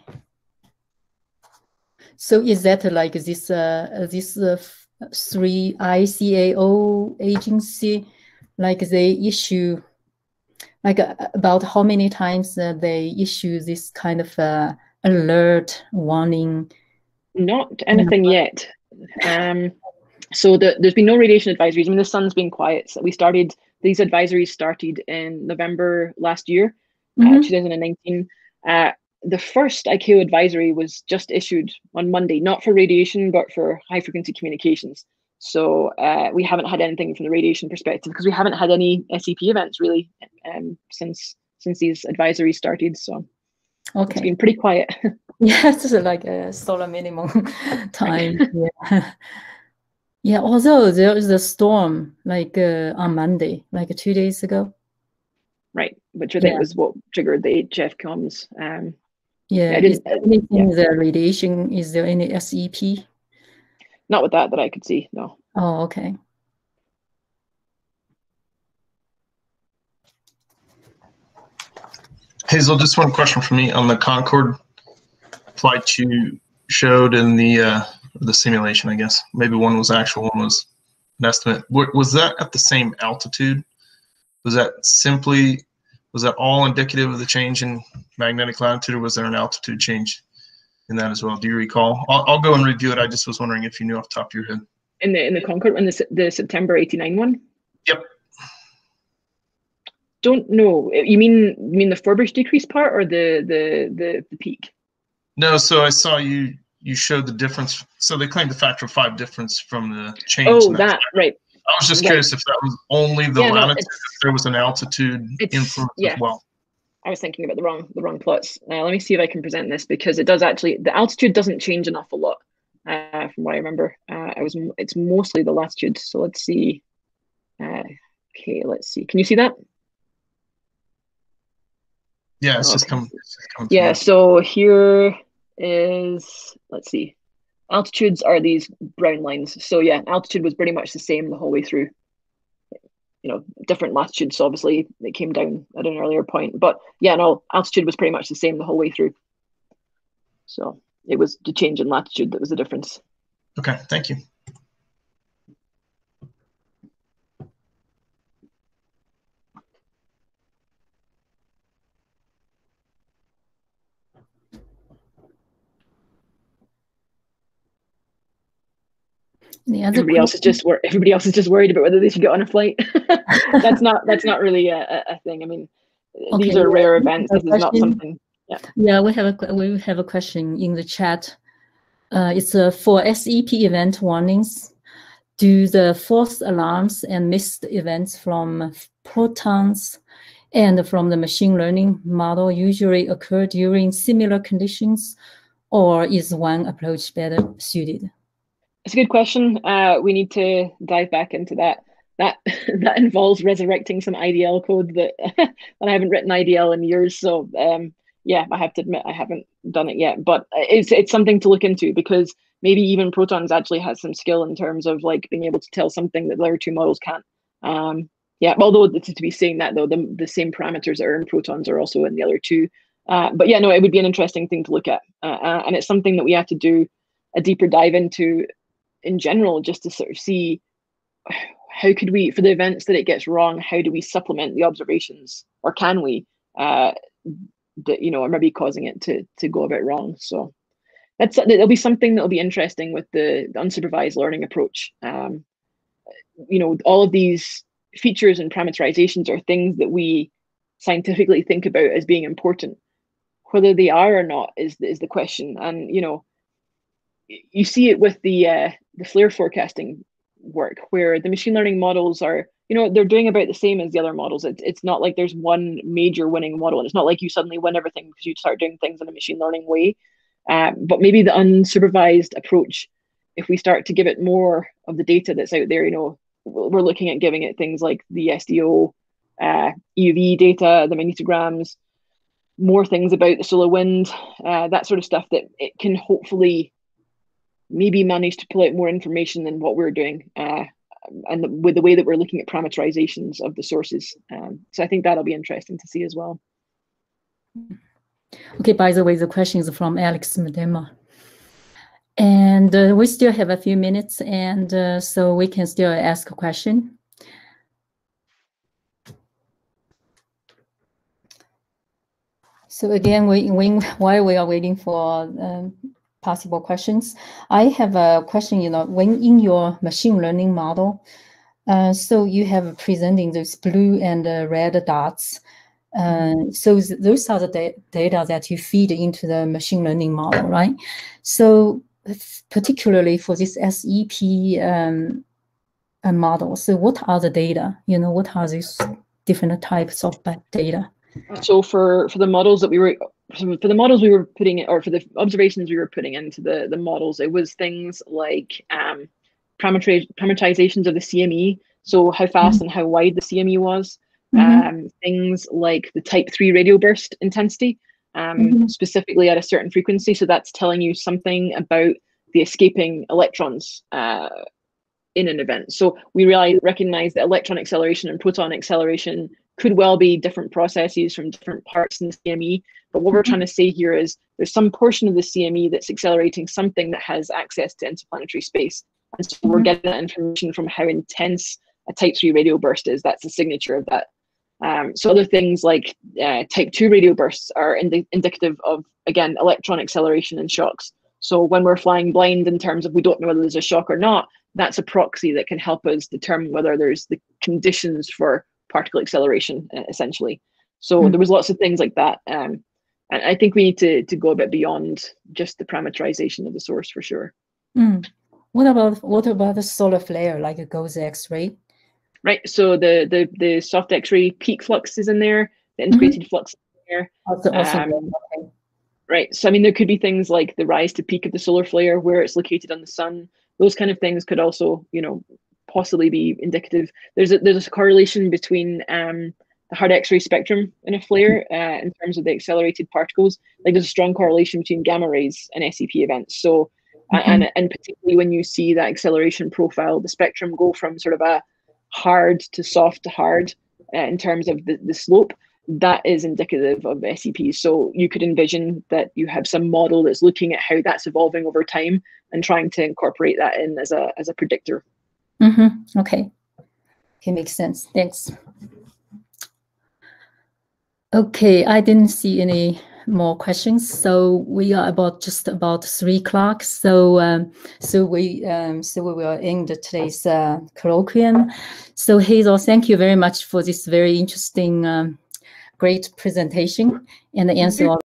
So is that like this three ICAO agency, like they issue, like about how many times they issue this kind of alert warning Not anything yet. So there's been no radiation advisories. I mean, the sun's been quiet. So these advisories started in November last year, 2019. The first ICAO advisory was just issued on Monday, not for radiation, but for high frequency communications. So we haven't had anything from the radiation perspective because we haven't had any SEP events really since these advisories started. So it's been pretty quiet. Yeah, it's like a solar minimum time. Yeah. Yeah, although there is a storm like on Monday, like 2 days ago. Right, which I think was what triggered the HF comms. Yeah, is there anything the radiation? Is there any SEP? Not with that I could see, no. Oh, okay. Hazel, just one question for me on the Concorde flight you showed in the simulation, I guess. Maybe one was actual, one was an estimate. Was that at the same altitude? Was that all indicative of the change in magnetic latitude, or was there an altitude change in that as well? Do you recall? I'll go and review it. I just was wondering if you knew off the top of your head. In the Concorde, in the September 89 one? Yep. Don't know. You mean the Forbush decrease part or the peak? No, so I saw you showed the difference. So they claimed a factor of 5 difference from the change. Oh, that right. I was just curious if that was only the latitude, if there was an altitude influence as well. I was thinking about the wrong plots. Let me see if I can present this, because it does actually, the altitude doesn't change an awful lot from what I remember. It's mostly the latitude. So let's see. Okay, let's see. Can you see that? Yeah, it's just coming. Yeah, so here is, let's see. Altitudes are these brown lines. So yeah, altitude was pretty much the same the whole way through. Different latitudes, so obviously it came down at an earlier point. But yeah, no, altitude was pretty much the same the whole way through. So it was the change in latitude that was the difference. Okay, thank you. Everybody else is just worried about whether they should get on a flight. that's not really a thing. I mean, these are rare events. This is not something. Yeah, we have a question in the chat. It's for SEP event warnings. Do the false alarms and missed events from protons and from the machine learning model usually occur during similar conditions, or is one approach better suited? It's a good question. We need to dive back into that. That involves resurrecting some IDL code that I haven't written IDL in years. So yeah, I have to admit I haven't done it yet. But it's something to look into, because maybe even Protons actually has some skill in terms of like being able to tell something that the other two models can't. Yeah, although to be saying that though, the same parameters that are in Protons are also in the other two. But yeah, no, it would be an interesting thing to look at, and it's something that we have to do a deeper dive into in general, just to sort of see how could we, for the events that it gets wrong, how do we supplement the observations, or can we, that are maybe causing it to go a bit wrong. So that'll be something that'll be interesting with the unsupervised learning approach. All of these features and parameterizations are things that we scientifically think about as being important. Whether they are or not is the question. And you see it with the flare forecasting work, where the machine learning models are, they're doing about the same as the other models. It's not like there's one major winning model, and it's not like you suddenly win everything because you start doing things in a machine learning way. But maybe the unsupervised approach, if we start to give it more of the data that's out there, we're looking at giving it things like the SDO, EUV data, the magnetograms, more things about the solar wind, that sort of stuff, that it can hopefully maybe manage to pull out more information than what we're doing, and with the way that we're looking at parameterizations of the sources. So I think that'll be interesting to see as well. Okay, by the way, the question is from Alex Medema. And we still have a few minutes, and so we can still ask a question. So again, while we are waiting for possible questions. I have a question, when in your machine learning model, so you have presenting those blue and red dots. So those are the data that you feed into the machine learning model, right? So particularly for this SEP model, so what are the data? What are these different types of data? So for the models that we were putting in, or for the observations we were putting into the models, it was things like parameterizations of the CME, so how fast and how wide the CME was. Things like the type 3 radio burst intensity, specifically at a certain frequency. So that's telling you something about the escaping electrons in an event. So we recognize that electron acceleration and proton acceleration could well be different processes from different parts in the CME. But what we're trying to say here is there's some portion of the CME that's accelerating something that has access to interplanetary space. And so we're getting that information from how intense a type 3 radio burst is. That's the signature of that. So other things like type 2 radio bursts are indicative of, again, electron acceleration and shocks. So when we're flying blind in terms of we don't know whether there's a shock or not, that's a proxy that can help us determine whether there's the conditions for particle acceleration, essentially. So there was lots of things like that. And I think we need to go a bit beyond just the parameterization of the source for sure. What about the solar flare, like a GOES X-ray? Right. So the soft X-ray peak flux is in there. The integrated flux is in there. Right. So I mean, there could be things like the rise to peak of the solar flare, where it's located on the sun. Those kind of things could also, possibly be indicative. There's a correlation between the hard X-ray spectrum in a flare in terms of the accelerated particles. Like there's a strong correlation between gamma rays and SEP events. So and particularly when you see that acceleration profile, the spectrum go from sort of a hard to soft to hard in terms of the slope, that is indicative of SEP. So you could envision that you have some model that's looking at how that's evolving over time and trying to incorporate that in as a predictor. Okay, makes sense. Thanks. Okay, I didn't see any more questions, so we are just about 3 o'clock. So we will end today's colloquium. So Hazel, thank you very much for this very interesting, great presentation and the answer.